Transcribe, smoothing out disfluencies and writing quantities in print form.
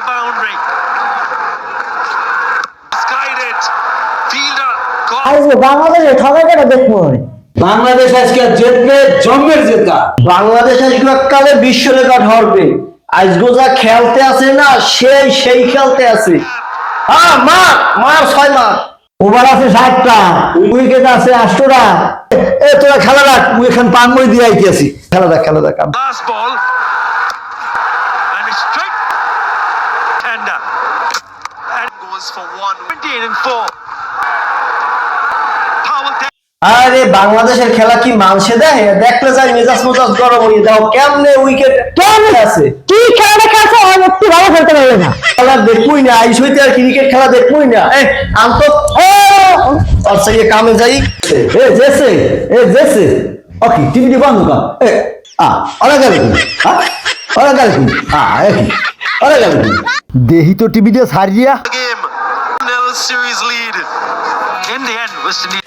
boundary. Skied it. Fielder caught. আজকে বাংলাদেশে ঠকাইটা দেখবো বাংলাদেশ আজকে জিতবে, জম্মের জেতা। বাংলাদেশ আজকে কালে বিশ্ব রেকর্ড হবে। আজকে যা খেলতে আছে না সেই খেলতে আছে। হ্যাঁ মার 6 মার। ওভার আছে 60টা, উইকেট আছে 8টা। এ তোরা খেলা রাখ, মুই এখান পানমই দিয়ে আইতেছি। খেলা দেখ Last ball. And it's straight. Tender. And goes for 128 and 4. Powell আরে বাংলাদেশের খেলা কি মানছে দেয়? দেখলে যাই মেজাজ গরম হয়ে যাও। কেমনে উইকেট কেমনে আছে? কি খেলাটা খেলছে হয় একটু ভালো খেলতে পারলে না। খেলা দেখবই না, আইস হইতে আর ক্রিকেট খেলা দেখবই না। এই আন্ত আচ্ছা ये কামে যাই। জেসে ওকে টিভি বন্ধ কর। ওরা গেল কি? ওরা গেল কি? ওরা গেল কি? দেহি তো টিভি দিয়ে ছাড়িয়া game. 0 series lead. In the end, West Indies.